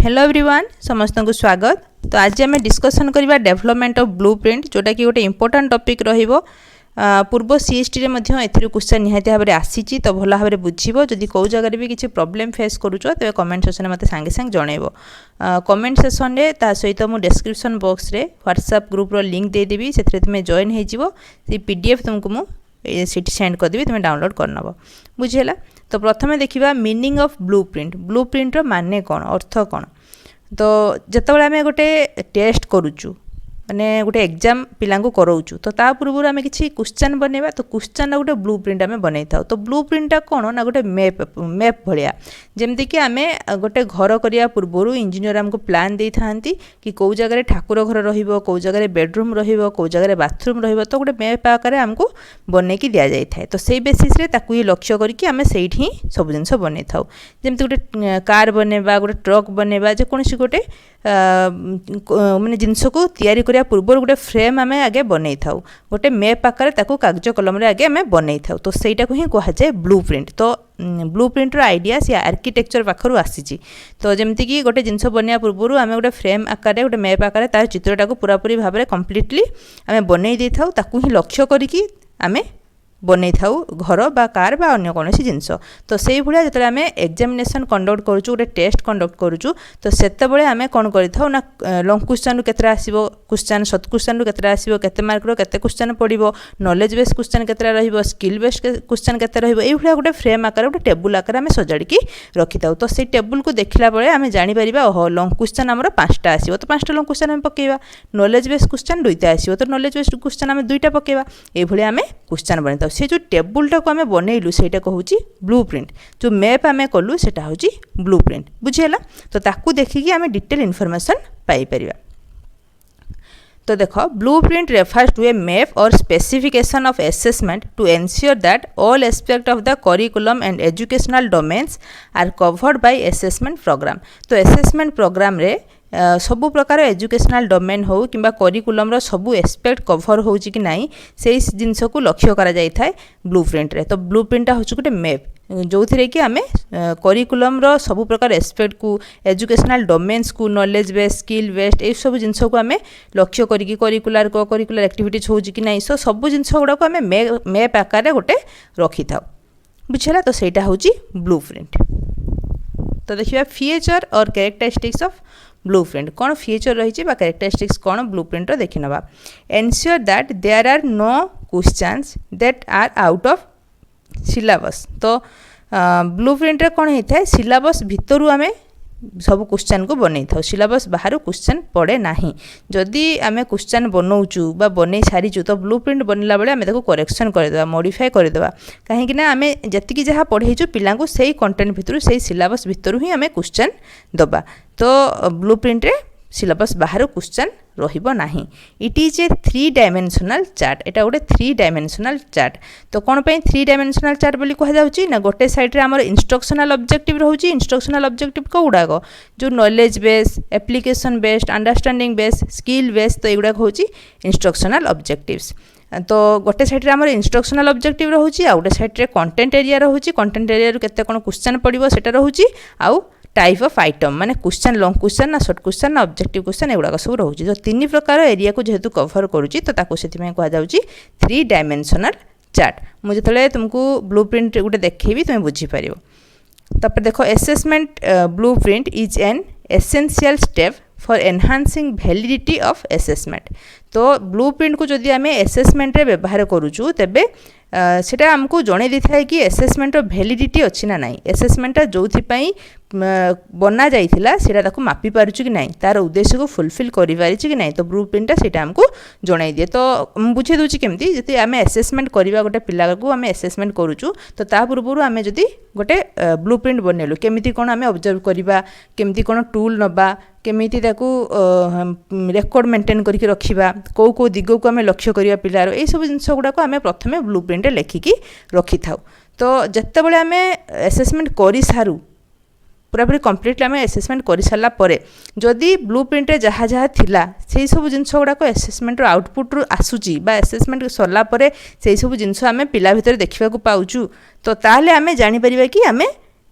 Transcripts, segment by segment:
Hello everyone समस्त को स्वागत। तो आज आम डिस्कसन करवा डेवलपमेंट ऑफ ब्लू प्रिंट जोटा कि गोटे इंपोर्टेंट टॉपिक रहिबो। पूर्व सीएसटी रे मध्य एथिरु क्वेश्चन निहाती भाबरे आसीची तो भला भाबरे बुझिबो। जदि को जगह भी किसी प्रॉब्लम फेस करूछो तबे कमेंट सेक्शन में मते संगे संग जणैबो। कमेंट सेक्शन रे ता सहित मु डिस्क्रिप्शन बॉक्स रे व्हाट्सएप ग्रुप रो लिंक दे देबी। सेथरे तुमे जॉइन हे जिवो। से पीडीएफ तुमको मु सीट सेंड कर देबी, तुमे डाउनलोड करनबो। बुझिला। तो प्रथमे देखिबा मीनिंग ऑफ ब्लू प्रिंट रो माने कोन, अर्थ कोन। तो जितेबाला आम गोटे टेस्ट करुचु माने गोटे एग्जाम पिला कराऊँ तो ता पूर्व आम कि क्वेश्चन बनैबा। तो क्वेश्चन गोटे ब्लू प्रिंट आम बन था। तो ब्लू प्रिंटा कौन ना गोटे मैप भाया जमती कि आम गोटे घर करने पूर्व इंजीनियर आमको प्लान दे था कि कौ जगह ठाकुर घर रौ जगह बेडरूम रौ जगह बाथरूम रो। तो गोटे मैप आकार आमको बन की दि जाए। तो से बेसीस ही लक्ष्य करके आम से ही सब जिन बन था। जमती गोटे कार बनवा गोटे ट्रक बनवा जेकोसी गोटे माने जिनस को तैयारी करिया पूर्व गोटे फ्रेम आम आगे बन था। गोटे मैप आकार ताकू कागज कलम आगे आम बन था। तो सहीटा को ही कहुए ब्लू प्रिंट। तो ब्लू प्रिंटर आइडिया सी आर्किटेक्चर पाखु आसी। तो जमती कि गोटे जिनस बनवा पूर्व आम गोटे फ्रेम आकार गोटे मैप आकार तार चित्रटा को पूरापूरी भाव में कम्प्लीटली आम बन दे था। ताकू ही लक्ष्य करिकी आम बन था घर बा कार बा अन्य कौन जिनस। तो से भाया जो आम एग्जामिनेशन कंडक्ट करूँ गोटे टेस्ट कंडक्ट करूँ तो सेतबले आम कौन कर ना लंग क्वेश्चन केते आसो क्वेश्चन शॉर्ट क्वेश्चन केते आसो केते मार्कर केते क्वेश्चन पड़ो नॉलेज बेस्ड क्वेश्चन केते रहिबो स्किल बेस्ड क्वेश्चन केते रहिबो। एई भाया गोटे फ्रेम आकार गोटे टेबुल आकार आम सजाड़ी रखी था। तो से टेबुल को देखला बेले आम जानि परिबा ओहो लंग क्वेश्चन आमर 5टा आसीबो। तो 5टा लंग क्वेश्चन आम पकेबा। नॉलेज बेस्ड क्वेश्चन 2टा आसीबो। तो नॉलेज बेस्ड क्वेश्चन आम 2टा पकेबा। एई भाया आम क्वेश्चन बनता। से जो टेबुलटा को आम बनइलु सेटा कहूँ ब्लू प्रिंट। जो मैप आम कलु सेटा हूँ ब्लू प्रिंट। बुझीगला। तो ताकू देखिकी आम डिटेल इनफॉरमेशन पाई परिबा। तो देख blueprint refers to a map और specification of assessment to ensure that all aspect of the curriculum and educational domains are covered by assessment program. तो असेसमेंट प्रोग्राम रे सबु प्रकार एजुकेशनल डोमेन हो कि करिकुलम रो सबु एस्पेक्ट कवर हो कि नहीं से जिनस को लक्ष्य करा जाय थाए ब्लू प्रिंट रे। तो ब्लू प्रिंटा हूँ गोटे मैप जो थी कि आम करिकुलम रो सबु प्रकार एस्पेक्ट को एजुकेशनल डोमेन्स को नॉलेज बेस्ड स्किल बेस्ड ये सब जिनस को आम लक्ष्य करिकी करिकुलर को करिकुलर एक्टिविटीज हो कि नहीं सो सब जिनस गुड़ा को आम मैप आकार गोटे रखी था। बुझला। तो सहीटा हूँ ब्लू प्रिंट। तो देखिए फीचर और कैरेक्टरिस्टिक्स ऑफ ब्लू प्रिंट कौन फीचर रही कैरेक्टरिस्टिक्स कौन ब्लू प्रिंट देखि नवा। Ensure that there are no questions that are out of syllabus. तो ब्लू प्रिंट रे कौन होता है सिलेबस भितर आम सब क्वेश्चन को बन था। सिलेबस बाहर क्वेश्चन पड़े ना। जदि आम क्वेश्चन बनाऊँ बा बन सारीचु तो ब्लू प्रिंट बनला बेले आम ताको करेक्शन करदे मॉडिफाई करदे कहीं आम जी जहाँ पढ़ेचु पिला से कंटेंट भितर से सिलेबस भितर ही आम क्वेश्चन दबा। तो ब्लू प्रिंट रे सिलेबस बाहर क्वेश्चन रहिबो नाही। It is a 3 dimensional chart. एटा गोटे 3 डायमेंशनल चार्ट। तो कौन पे 3 डायमेंशनल चार्ट बोली कहा जाउची ना गोटे साइड रे हमर इंस्ट्रक्शनल ऑब्जेक्टिव रहउची। इंस्ट्रक्शनल ऑब्जेक्टिव को उडागो जो knowledge based application based understanding based skill based तो एगुडा होची इंस्ट्रक्शनल ऑब्जेक्टिव्स। तो गोटे साइड रे हमर इंस्ट्रक्शनल ऑब्जेक्टिव रहउची आ गोटे साइड रे कंटेंट एरिया रहउची। कंटेंट एरिया रो केते कोन क्वेश्चन पड़िबो सेटा रहउची आउ टाइप ऑफ आइटम माने क्वेश्चन लॉन्ग क्वेश्चन ना शॉर्ट क्वेश्चन ना ऑब्जेक्टिव क्वेश्चन एगुड़ा सब रोचे। तो 3 प्रकार एरिया को जेहेतु कवर करुच्ची तो ताको से कह जाउची 3 डायमेंशनल चार्ट। मुझे जो तुमको ब्लू प्रिंट गोटे देखी तुम्हें बुझीपर। तापर देखो assessment blue print is an essential step for enhancing validity of assessment. तो ब्लू प्रिंट को जदि आम असेसमेंट रे व्यवहार करूचु तेबे सेटा हमको जणे दी थाए कि असेसमेंट रो वैलिडिटी अछि ना नाही। असेसमेंट जो थी बना जाइथिला सेटा ताको मापी पारुछु कि नहीं तार उद्देश्य को फुलफिल करि पारिछु कि नहीं। तो ब्लू प्रिंटा सेटा हमको जणाई दिए। तो बुझे दूची केमती जति आम असेसमेंट करबा गोटे पिला को आम असेसमेंट करूचु तो ता पूर्व आम जदि गोटे ब्लू प्रिंट बनेलु केमिति कोन आम ऑब्जर्व करबा केमिति कोन टूल नबा केमिति ताकू रेकॉर्ड मेंटेन करके रखिबा को दिग को आम लक्ष्य करबा पिलार ए सब जिंस गुडा को आम प्रथमे ब्लू प्रिंट लेखिकी रखि थाउ। तो जत्ते बेले आम असेसमेंट करि सारू पूरापूरी कम्प्लीटली आम असेसमेंट कर सारा पर जदि ब्लू प्रिंट जहाँ जहाँ थिला से सब जिनस गुड़ाक असेसमेंट आउटपुट रु आसूची बा असेसमेंट सरला पर से सब जिनस आम पिला भितर देखा पाऊँ तो ताले आम जापर कि आम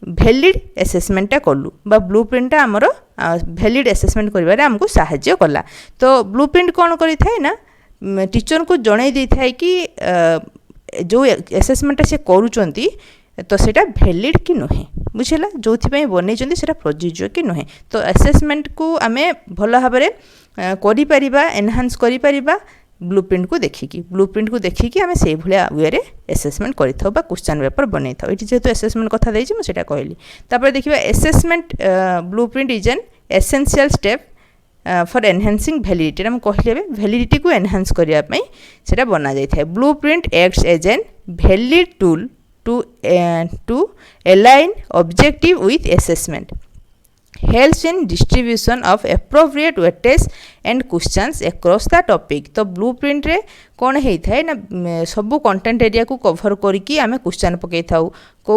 भैलिड असेसमेंटा कलु बा ब्लू प्रिंटा आमर भैलिड असेसमेंट करिबारे हमको साहाय्य कला। तो ब्लूप्रिंट कौन करि थाए ना टीचर को जणाई दै थाए कि जो असेसमेंट से करूचंती तो सेटा भैलिड कि नुहे बुझेला जो बनै सेटा प्रযোज्य कि नुहे। तो असेसमेंट को आमे भल भाव करि परिबा एनहांस करि परिबा ब्लूप्रिंट को देखिकी आमे से भलिया वे रे असेसमेंट करिथौ बा क्वेश्चन पेपर बनैथौ। एठी जेतु असेसमेंट कथा दैछि म सेटा कहली। तापर देखिबा assessment blueprint is an essential step for enhancing validity. हम कहले वैलिडिटी को एनहांस करिया पई सेटा बना जाय थाए। Blueprint acts as an valid tool to align objective with assessment, helps in distribution of appropriate weightage and questions across the topic। तो ब्लूप्रिंट रे कौन है थाए ना सबू कंटेंट एरिया को कवर करके आमे क्वेश्चन पकई थाउ को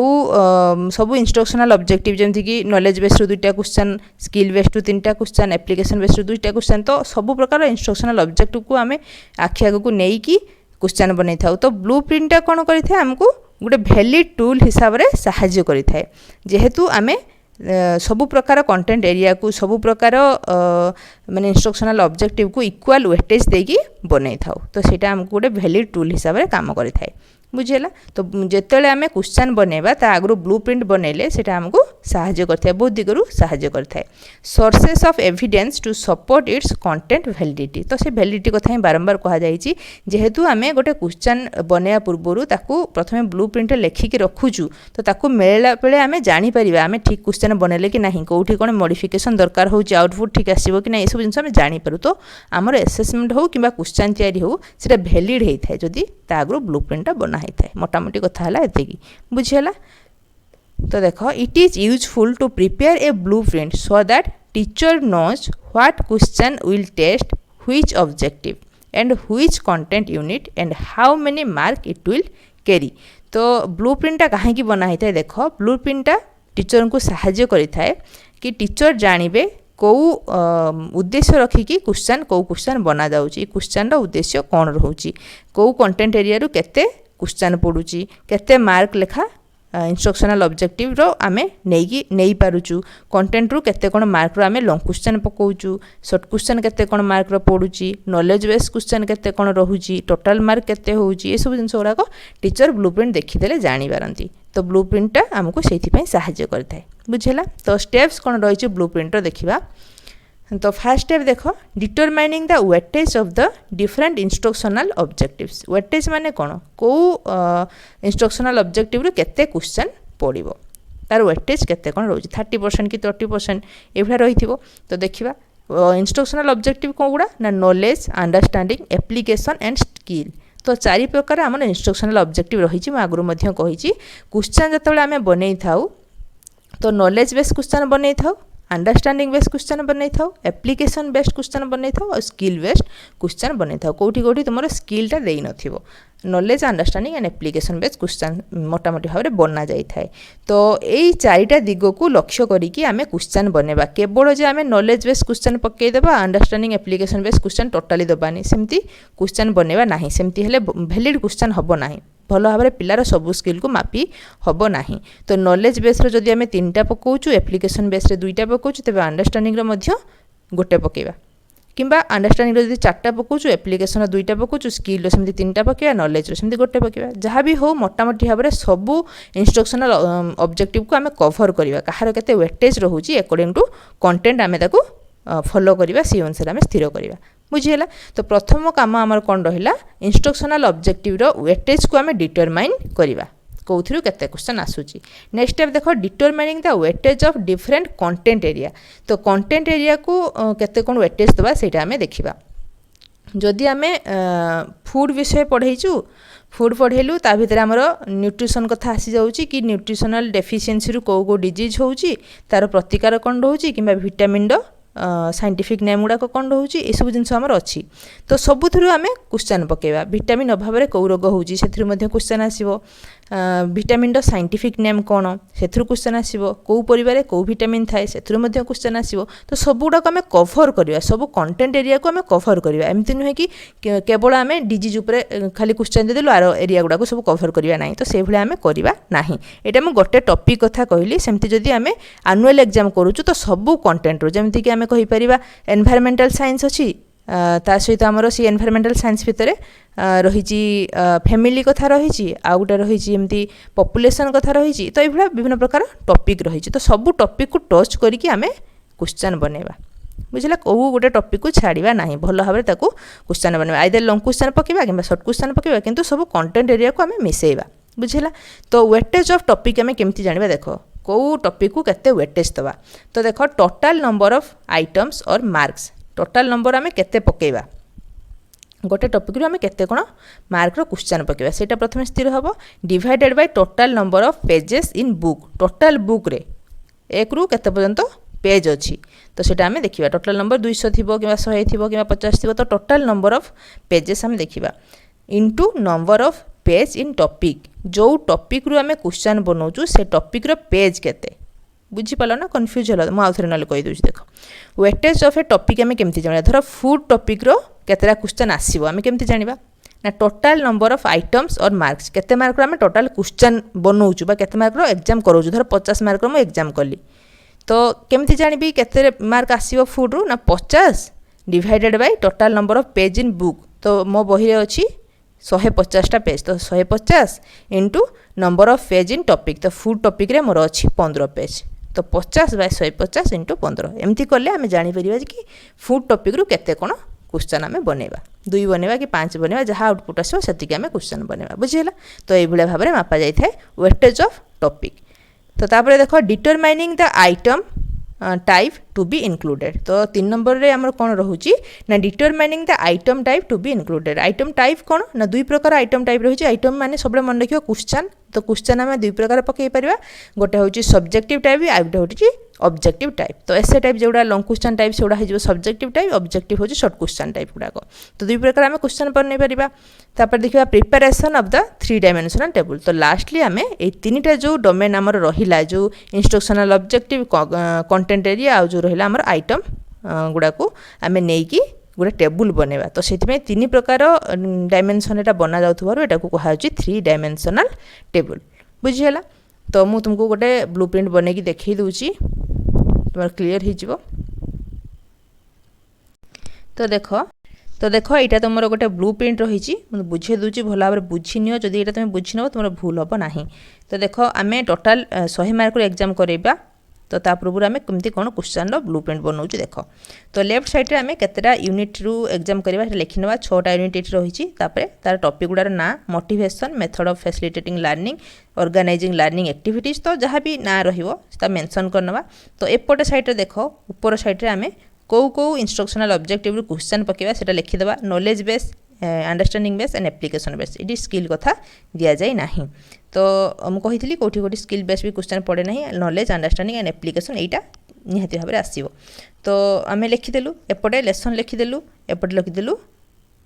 सबू इंस्ट्रक्शनल ऑब्जेक्टिव जमती कि नॉलेज बेस्ड दुईटा क्वेश्चन स्किल बेस्ड तीनटा क्वेश्चन एप्लिकेशन बेस्ड दुईटा क्वेश्चन। तो सबू प्रकार इंस्ट्रक्शनल ऑब्जेक्टिव को आमे आखि आग को नहीं कि क्वेश्चन बनै थाउ। तो ब्लूप्रिंट कौन करि थाए हमको गोटे भैलिड टूल हिसाब से साहाय्य करि थाए जेहेतु आमे सबु प्रकार कंटेंट एरिया को सबु प्रकार माने इंस्ट्रक्शनल ऑब्जेक्टिव को इक्वल वेटेज देकी बनै थाउ। तो सेटा हमको गोटे भैलिड टूल हिसाब से काम करि थाए बुझेला। तो जेतेले आमे क्वेश्चन बनेबा ता आगरो ब्लूप्रिंट बनेले सेटा हमको साहाय्य करथाय बहुत दिगरु साहाय्य करथाय। Sources of evidence to support its content validity. तो से वैलिडिटी कथा ही बारंबार कहा जायछि जेहेतु आमे गोटे क्वेश्चन बनेया पूर्वरु ताकू प्रथमे ब्लूप्रिंट लेखिक रखुछु तो ताकू मेला बेले आमे जानि परिबा आमे ठीक क्वेश्चन बनेले कि नाही कोठी कोन मॉडिफिकेशन दरकार होछि आउटपुट ठीक आसीबो कि नाही ए सब जिंस आमे जानि पारु। तो हमर असेसमेंट हो किबा क्वेश्चन तयारी हो सेटा वैलिड हेइ थाय जदी ता आगरो ब्लूप्रिंट बना हेइ थाय। मोटामोटी कथा हला एतिकी बुझियला। तो देखो it is useful to prepare a blueprint so that teacher knows what question will test which objective and which content unit and how many mark it will carry. तो ब्लूप्रिंट कहीं की बना है देखो ब्लूप्रिंट टीचर को साहाय्य करिथाए कि teacher जानिबे कौ उद्देश्य रखिकी क्वेश्चन बना जाउची क्वेश्चन रो उद्देश्य कौन रोची कौ कंटेंट एरिया रु केते क्वेश्चन पड़ुची केते मार्क लेखा इंस्ट्रक्शनल ऑब्जेक्टिव रो आमे नहीं पारुचु कंटेंट रु केते कोन मार्क रो आमे लॉन्ग क्वेश्चन पकोउचु शॉर्ट क्वेश्चन केते कोन मार्क रो पड़ुची नॉलेज बेस्ड क्वेश्चन केते कोन रहुची टोटल मार्क केते होउची ए सब जिंस गुडा को टीचर ब्लूप्रिंट देखि देले जानि पारंती। तो ब्लूप्रिंट हमको सेथि पई सहाय्य करथाय बुझेला। तो स्टेप्स कोन रहिची ब्लूप्रिंट रो देखिबा। तो फर्स्ट स्टेप देखो determining the weightage of the different instructional objectives. Weightage माने कोन को इंस्ट्रक्शनल ऑब्जेक्टिव रो केते क्वेश्चन पड़िबो तार वेटेज केते कोन रहउची 30% कि 30% एभला रहिथिबो। तो देखिबा इंस्ट्रक्शनल ऑब्जेक्टिव कोगुडा ना knowledge understanding application and skill. तो चारि प्रकार हमर इंस्ट्रक्शनल ऑब्जेक्टिव रहिची म आगुरु मध्ये कहिची क्वेश्चन जतबेला आमे बनै थाउ तो नॉलेज बेस्ड क्वेश्चन बनै थाउ अंडरस्टैंडिंग बेस्ड क्वेश्चन बनै थाउ एप्लीकेशन बेस्ड क्वेश्चन बनै थाउ और स्किल बेस्ड क्वेश्चन बनै थाउ कोठी कोठी तुमर स्किलटा देई नथिबो knowledge understanding and application based question मोटामोटी भाव बना जाई थाए। तो यही चारिटा दिग को लक्ष्य करिकी आमे क्वेश्चन बनेबा केवल जे आमे नॉलेज बेस्ड क्वेश्चन पकई देबा understanding application based question totally दबानी सेमती क्वेश्चन बनेबा नाही सेमती हेले वैलिड क्वेश्चन हबो नाही भल भाव में पिलार सबू स्किल को मापी हब नाही। तो नॉलेज बेस रो जदि आमे 3टा पकाउछु एप्लीकेशन बेस रे 2टा पकाउछु तेबे अंडरस्टैंडिंग रो मध्य गोटे पकेबा किंबा अंडरस्टैंडिंग रो जदि 4टा पकाउछु एप्लीकेशन रो 2टा पकाउछु स्किल रो सेमती 3टा पकेबा नॉलेज रो सेमती गोटे पकेबा जहाँ भी हो मोटामोटी भाव में सबू इंस्ट्रक्शनल ऑब्जेक्टिव को आमे कवर करबा कहार केते वेटेज रहउची अकॉर्डिंग टू कंटेंट आमे ताको फॉलो करबा सी अनुसार आमे स्थिर करबा बुझिला। तो प्रथम काम आमर कौन रहिला इंस्ट्रक्शनल ऑब्जेक्टिव रो वेटेज को आमे डिटरमाइन करबा कौथिरु केते क्वेश्चन आसुची। नेक्स्ट स्टेप देखो determining the weightage of different content area. तो कंटेंट एरिया को केते कोन वेटेज दबा सेटा आमे देखिबा। जदि आमे फूड विषय पढ़ेइचु फूड पढ़ेलु ता भितर हमर न्यूट्रिशन कथा आसी जाउची कि न्यूट्रिशनल डेफिशिएंसी रु को डिजीज होउची तार प्रतिकार कोन रहउची किबा विटामिन रो साइंटिफिक नेम गुड़ाक कौन रोचे ये सब जिनस आमर अच्छी। तो सबुथु आम क्वेश्चन पकेबा विटामिन अभाव में कौ रोग होची क्वेश्चन आसीबो ভিটামিন সাইंटिफिक नेम कौन से क्वेश्चन आसो कौ परिवार कौ विटामिन थाए से क्वेश्चन आसो तो सबुगुड़ा आम कभर करवा सब कंटेंट एरिया को आम कभर करवा एमती नुहे कि केवल आम डिजीज उपर खाली क्वेश्चन देदेलु आर एरिया गुड़ाक सब कभर करवा ना तो से भाया आम करवा ना यहाँ मुझे गोटे टॉपिक कथा कहली सेमती जदि आम एनुअल एग्जाम करूँ तो सबू कंटेंट रू जमीक आम कहीपर एनवायरमेंटल साइंस अच्छी ता सहित आमर सी एनवायरमेंटल साइंस भितर रही फैमिली कथा रही आ गोटे रही एमती पॉपुलेशन कथा रही तो ये विभिन्न प्रकार टॉपिक रही तो सब टॉपिक को टच करके आम क्वेश्चन बनैबा बुझला कौ गोटे टॉपिक को छाड़ा ना भल भाव में क्वेश्चन बनवा आइदर लॉन्ग क्वेश्चन पकेबा कि शॉर्ट क्वेश्चन पकेबा किंतु सब कंटेंट एरिया को आम मिसेबा बुझला तो वेटेज ऑफ टॉपिक आम केमती जानिबा देख कौ टॉपिक को केते वेटेज दवा तो देख टोटल नंबर ऑफ आइटम्स और मार्क्स टोटल नंबर आम केते पकेबा गोटे टॉपिक रू आम केते कोन मार्क रो क्वेश्चन पकेबा सेटा प्रथम स्थिर हबो divided by total number of pages in book total book रे एक रू केते पर्यंत पेज अच्छी तो सेटा आम देखिबा टोटल नंबर 200 थिबो कि 100 थिबो कि 50 थिबो तो टोटल नंबर ऑफ पेजेस आम देखिबा into number of page in topic जो टॉपिक रू आम क्वेश्चन बनौचु से टॉपिक रो पेज केते बुझीपाल ना कन्फ्यूज है मुझे आउे ना कहीदे देख वेटेज ऑफ ए टॉपिक आम केमती जाना धर फूड टॉपिक रो केतेटा क्वेश्चन आसो आम केमती जाना ना टोटल नंबर ऑफ आइटम्स और मार्क्स केते मार्क आम टोटल क्वेश्चन बनौचु बा केते मार्क एग्जाम करोचु धर 50 मार्क मुझे एग्जाम कली तो केमती जानी केते मार्क आसो फूड रू ना 50 divided by total number of page in book तो मो बही अच्छी 150टा पेज तो 150 into number of page in topic तो फूड टॉपिक रे मोर अच्छी 15 पेज तो 50 बाय 150 इंटू 15 एमती कले आम जापर कि फूड टॉपिक रू केते कोन क्वेश्चन आम बनैबा 2 बनैबा कि 5 बनैबा जहाँ आउटपुट आसो सेतिक आम क्वेश्चन बनैबा बुझीला तो ये भाव में मापा जाए वेटेज ऑफ टॉपिक तो तापर देख determining the item type to be included तो 3 नंबर रे हमर कोन रहुची ना determining the item type to be included item type कोन ना 2 प्रकार आइटम टाइप रहुची आइटम माने सबले मन रखियो क्वेश्चन तो क्वेश्चन आम 2 प्रकार पकई परिबा गोटे होची सब्जेक्टिव टाइप आ गोटे होची ऑब्जेक्टिव टाइप तो एसे टाइप जोड़ा लॉन्ग क्वेश्चन टाइप से हो सब्जेक्टिव टाइप ऑब्जेक्टिव होची शॉर्ट क्वेश्चन टाइप गुड़ाक तो 2 प्रकार आम क्वेश्चन पर नहीं परिबा तापर देखिबा preparation of the 3 dimensional table तो लास्टली आम ए 3टा जो डोमेन आमर रहिला जो इंस्ट्रक्शनल ऑब्जेक्टिव कंटेंट एरिया आ जो रहिला आमर आइटम गुड़ाक आम नहीं गोटे टेबुल बनैबा तो से 3 प्रकार डायमेंशन एटा बना जाउथबारु एटा को कहाउची 3 डायमेंशनल टेबल बुझिहला तो मु तुमको गोटे ब्लूप्रिंट बनै कि देखै दूची तुम क्लीयर हो तो देख यहाँ तुम गोटे ब्लूप्रिंट रही बुझे दूची भल भाव बुझी नियो जदि ये तुम बुझी नब तुम भूल हम ना तो देख आम टोटाल 100 मार्क एग्जाम करवा तो ता पूर्व आम कमी कौन क्वेश्चन ब्लूप्रिंट बनाऊँ देख तो लेफ्ट साइड आम केतेटा यूनिट रू एग्जाम करवा लिखि ना 6टा यूनिट ये रही तार टॉपिक गुड़ार ना motivation method of facilitating learning organizing learning activities तो जहाँ भी ना रहा मेंशन करनवा तो एपटे साइड देख ऊपर साइड आम कौ कौ इंस्ट्रक्शनल ऑब्जेक्टिव क्वेश्चन पकेबा सेटा लिखिदेवा knowledge base understanding base and application base ये स्किल कथा दि जाए ना तो मुझे कही कौटी कौटी स्किल बेस भी क्वेश्चन पड़े ना नॉलेज अंडरस्टैंडिंग एंड एप्लिकेशन यहाँ निहाती भाव में आसो तो आम लिखिदेलु एपटे लेसन लिखिदेलु एपटे लिखिदेलु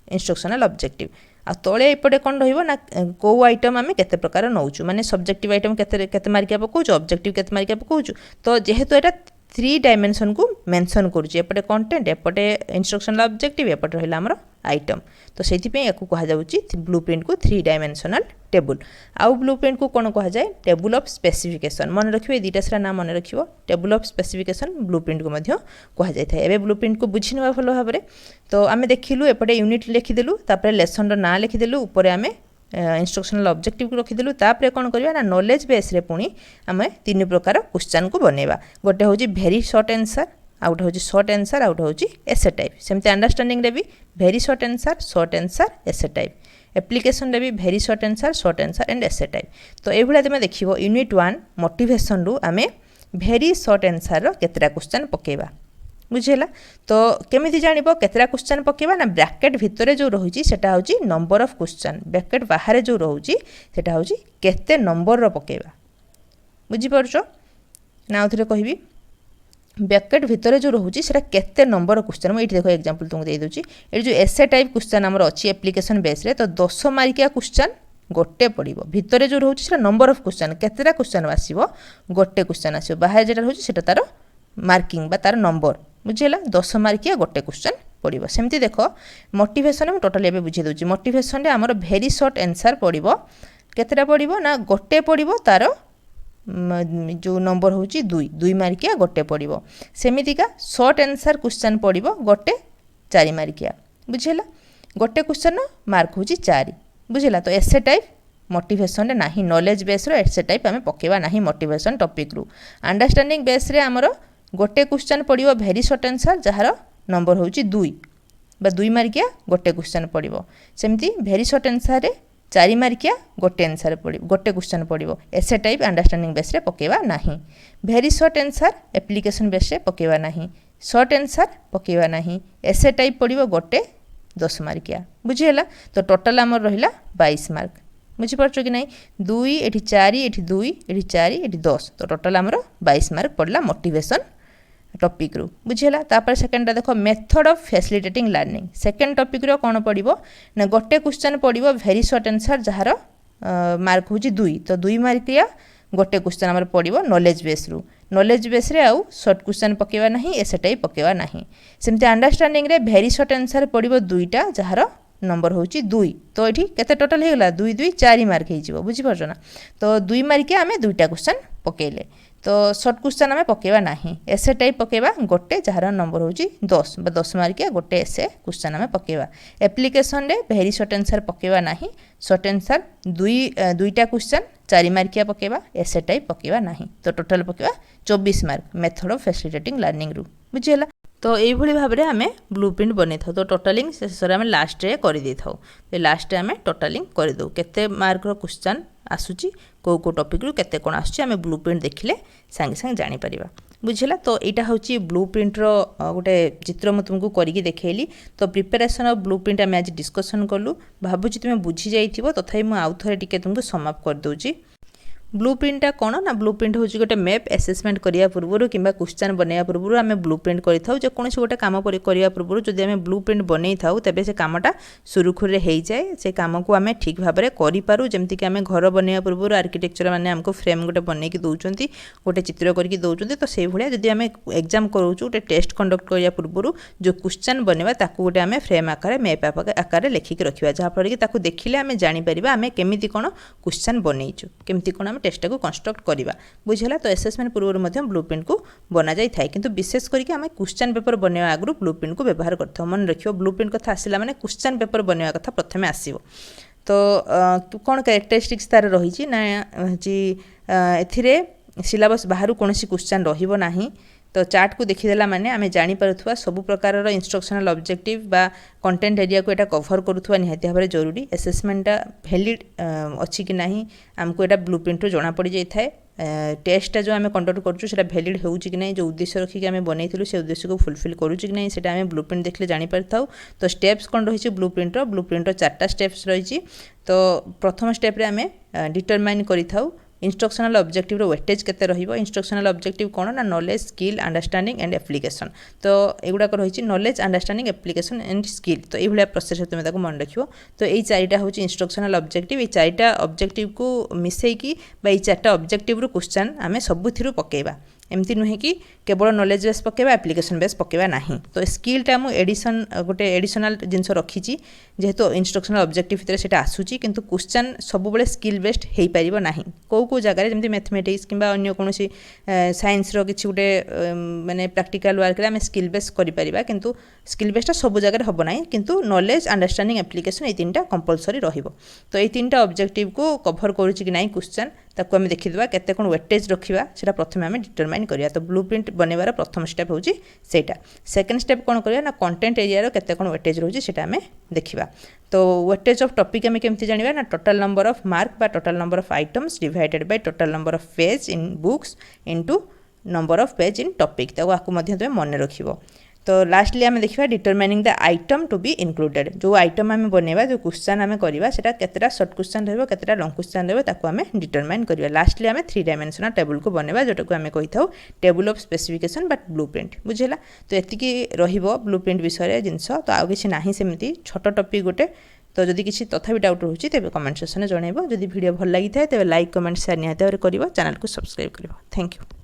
इंस्ट्रक्शनल ऑब्जेक्टिव आ तले एपटे कौन रहा कौ आइटम आम केते प्रकार नौचु माने सब्जेक्टिव आइटम केते मार्किया पकाउछु ऑब्जेक्टिव केते मार्किया पकाउछु तो जेहेतु एटा 3 डायमेंशन को मेंशन करुच्ची एपटे कंटेंट एपटे इंस्ट्रक्शनल ऑब्जेक्टिव एपटे रहा आमर आइटम तो से कहुच्छी ब्लूप्रिंट को 3 डायमेंशनल टेबुल आउ ब्लूप्रिंट को कौन कह जाए टेबुल ऑफ स्पेसिफिकेशन मन रखिए 2टा सारा ना मन रखिए टेबुल ऑफ स्पेसिफिकेशन ब्लूप्रिंट को कह जाए एवं ब्लूप्रिंट को बुझी ना भल भाव में तो आम देखिलु एपटे यूनिट लिखिदेलु लेसन ना लिखिदेलु ऊपर आम इंस्ट्रक्शनल ऑब्जेक्टिव को रखिदेलु तापर कौन करवा ना नॉलेज बेस रे पुणी आम 3 प्रकार क्वेश्चन को बनैबा गोटे होची भेरी शॉर्ट आंसर आ गोटे होची शॉर्ट आंसर आ गोटे होची एसे टाइप सेमती अंडरस्टैंडिंग रे भी very short answer essay type application रे भी very short answer and essay type तो ये भाया तुम देखिबो यूनिट 1 मोटिवेशन रु आम भेरी शॉर्ट आंसर रो केतरा क्वेश्चन पकेबा बुझेला तो केमिति जानिबो केतरा क्वेश्चन पकेबा ना ब्रैकेट भितरे जो रहुची सेटा होची नंबर ऑफ क्वेश्चन ब्रैकेट बाहर जो रहुची सेटा होची केते नंबर रो पकेबा बुझी परछो ना आउथरे कहबी ब्रैकेट भितरे जो रहुची सेटा केते नंबर क्वेश्चन मैं देखो एग्जांपल तुमको दे दोची ए जो एसे टाइप क्वेश्चन हमर अछि एप्लिकेशन बेस रे तो 10 मार्किया क्वेश्चन गोटे पड़ो भितर जो रोचे से नंबर ऑफ क्वेश्चन केतेटा क्वेश्चन आसो गोटे क्वेश्चन आसो बाहर जेटा रोचे सेटा तार मार्किंग बा तार नंबर बुझेगा 10 मार्किया गोटे क्वेश्चन पड़ो सेमती देख मोटिवेशन में टोटाली एवं बुझे दूसरी मोटिवेशन आमर भेरी सर्ट आंसर पड़ो केतेटा पड़ो ना गोटे पड़ो तार जो नंबर हूँ 2 मार्किया गोटे पड़ो सेमितिका सर्ट आंसर क्वेश्चन पड़ो गोटे 4 मार्किया बुझेगा गोटे क्वेश्चन मार्क हूँ 4 बुझेगा तो एसे टाइप मोटिवेशन ना नॉलेज बेस रो एसे टाइप आम पकेवा ना मोटिवेशन टॉपिक रु अंडरस्टैंडिंग बेस रे आमर गोटे क्वेश्चन पड़ो very short answer jar number हूँ 2 मार्किया गोटे क्वेश्चन पड़ो सेमती भेरी सर्ट आंसर 4 मार्किया गोटे आंसर पड़ो गोटे क्वेश्चन पड़ो एसे टाइप अंडरस्टैंडिंग बेस रे पकेवा ना भेरी सर्ट आंसर एप्लिकेशन बेस रे पकेवा ना सर्ट आंसर पकेवा ना एसे टाइप पड़ो गोटे 10 मार्किया बुझीगला तो टोटाल आमर रहिला 22 मार्क बुझीपार कि ना 2 ये 4 ये 2 ये 4 ये 10 तो टोटाल आमर 22 मार्क पड़ला मोटिवेशन टॉपिक रु बुझीगला तापर सेकेंड देख method of facilitating learning second topic रो कौन पड़ो ना गोटे क्वेश्चन पड़ो भेरी सर्ट आंसर जार मार्क हूँ 2 तो 2 मार्किया गोटे क्वेश्चन आमर पड़ो नॉलेज बेस रु नॉलेज बेस रे आउ सर्ट क्वेश्चन पकेवा ना एसे टाइप पकेवा ना सेमती अंडरस्टैंडिंग रे भेरी सर्ट आंसर पड़ो 2टा जार नंबर हूँ 2 तो ये केते टोटाल होगा 2 2 4 मार्क हो बुझीपार ना तो 2 मार्किया आम 2टा क्वेश्चन पकेले तो सर्ट क्वेश्चन आम पकेवा ना एसे टाइप पकेवा गोटे जार नंबर हूँ 10 बा 10 मार्किया गोटे एसे क्वेश्चन आम पकेवा एप्लिकेशन रे भेरी सर्ट आंसर पकेवा ना सर्ट आंसर 2टा क्वेश्चन 4 मार्किया पकेवा एसे टाइप पकेवा ना तो टोटाल पकेवा 24 mark method of facilitating learning रु बुझीगला तो यही भाव में आम ब्लू प्रिंट बन था तो टोटालिंग शेष आम लास्ट कर दे था लास्ट आम टोटालिंग करदे केते मार्क क्वेश्चन आसूची को टॉपिक रु केते कोन आसूची आम ब्लू प्रिंट देखिले सांगे सांगे जानीपर बुझेगा तो यहाँ हूँ ब्लू प्रिंटर गोटे चित्र मुझे तुमको करके देखली तो प्रिपेरेसन ऑफ ब्लू प्रिंट आम आज डिस्कसन कलु भावुँ तुम्हें बुझी जाइथिबो तथापि मुझे आउ थे टिके तुमको समाप्त कर दूची ब्लू प्रिंटा कौन ना ब्लू प्रिंट हूँ गोटे मैप एसेसमेंट करिया पूर्व कि क्वेश्चन बनैया पूर्व आम ब्लू प्रिंट करें जेकोसी गोटे कम करिया पूर्व जदि आम ब्लू प्रिंट बनई था तेज से कमटा सुरुखुरे हो जाए से कम को आम ठीक भाव में करूँ जमीक आम घर बनैया पूर्व आर्किटेक्चर मैंने आमको फ्रेम गोटे बनईकी दौरान गोटे चित्र करके दौरान तो से भाया जब आम एग्जाम करोचु गोटे टेस्ट कंडक्ट करिया पूर्व जो क्वेश्चन बनवा ताकू गोटे आम फ्रेम आकार मैप आकार लिखिकी रखा जहाँफल कि देखिले आम जापर आम केमी कौन क्वेश्चन बनईचु केमती कौन आम टेस्ट को कंस्ट्रक्ट करवा बुझेगा तो एसेसमेंट पूर्व ब्लू प्रिंट को बना जाए किंतु विशेष करके आम क्वेश्चन पेपर बनवा आगु ब्लू प्रिंट को व्यवहार करता मन रखियो ब्लू प्रिंट कथा आसला माने क्वेश्चन पेपर बनवा कथा प्रथमे आसीबो तो कौन कैरेक्टरिस्टिक्स तार रही ना एथिरे सिलेबस बाहर कौन क्वेश्चन रहिबो नाही तो चार्ट को देखीदेला माने आम जानीपरुवा सब प्रकार इंस्ट्रक्शनल ऑब्जेक्टिव बा कंटेंट एरिया को एटा कवर करुवा निहाती भाव जरूरी एसेसमेंटा वैलिड अच्छी कि नहीं आमको एटा ब्लू प्रिंट जना पड़ जाए टेस्टा जो आम कंडक्ट करूँ वैलिड हो कि नहीं जो उद्देश्य रखिक आम बनई से उद्देश्य को फुलफिल करूँ कि नहीं से आम ब्लू प्रिंट देखले जापर था तो स्टेप्स कौन रही ब्लू प्रिंटर 4टा स्टेप्स रही तो प्रथम स्टेप्रे आम डिटरमाइन करें इंस्ट्रक्शनल ऑब्जेक्टिव रो वेटेज केते रहिबो इंस्ट्रक्शनल ऑब्जेक्टिव कोन ना knowledge skill understanding and application तो एगुडा को रही knowledge understanding application and skill तो ये भाया प्रोसेस तुम ताको मन रखियो तो यही 4टा हूँ इंस्ट्रक्शनल ऑब्जेक्टिव ये 4टा ऑब्जेक्टिव को मिसेकी बा ये 4टा ऑब्जेक्टिव रू क्वेश्चन आम सबुथिरु पकेबा एमती नुहे कि केवल नॉलेज बेस पकेबा एप्लीकेशन बेस पकेबा नहीं तो स्किलटा मु एडिशन गोटे एडिशनल जिनस रखी जेहेतु इंस्ट्रक्शनल ऑब्जेक्टिव भितर सेटा आसुची किंतु क्वेश्चन सब बेले स्किल बेस्ड हो पारिबो नहीं को जगह जमी मैथमेटिक्स किंबा अन्य कौन साइंस रो किछि गोटे माने प्रैक्टिकल वर्क रे आम स्किल बेस करि परिबा किंतु स्किल बेसटा सब जगह हम ना किंतु नॉलेज अंडरस्टैंडिंग एप्लीकेशन ये 3टा कंपलसरी रहिबो तो ये 3टा ऑब्जेक्टिव को कवर करूछि कि नहीं क्वेश्चन ताको आम देखिदेबा केते कोन वेटेज रखिबा सेटा प्रथमे आम डिटरमाइन करिया तो ब्लू प्रिंट बनैबार प्रथम स्टेप होउछि सेटा सेकंड स्टेप कोन करिया ना कंटेंट एरिया रो केते कोन वेटेज रहउछि सेटा आम देखिबा तो वेटेज ऑफ टॉपिक आम केमती जानिबा ना टोटल नंबर ऑफ मार्क बा total number of items divided by total number of page in books into number of page in topic ताको आकु मध्य तुम मन रखिबो तो लास्टली आम देखा determining the item to be included जो आइटम आम बनवा जो क्वेश्चन आम करवा सेटा केतेटा शॉर्ट क्वेश्चन रहबो केतेटा लॉन्ग क्वेश्चन रहबो ताको आम डिटरमाइन करवा लास्टली आम 3 डायमेंशनल टेबल को बनवा जोटा को आम कहि थाउ table of specification but blueprint बुझेला तो एतिकी रहिबो ब्लू प्रिंट विषय जिनस तो आउ किछि नाही सेमती छोट टॉपिक गोटे तो जदि किसी तथापि डाउट रोचे तेज कमेंट सेक्शन में जनइब। जदि वीडियो भल लगी था तेज लाइक कमेंट शेयर निहाती भाव में कर चैनल को सब्सक्राइब कर। Thank you.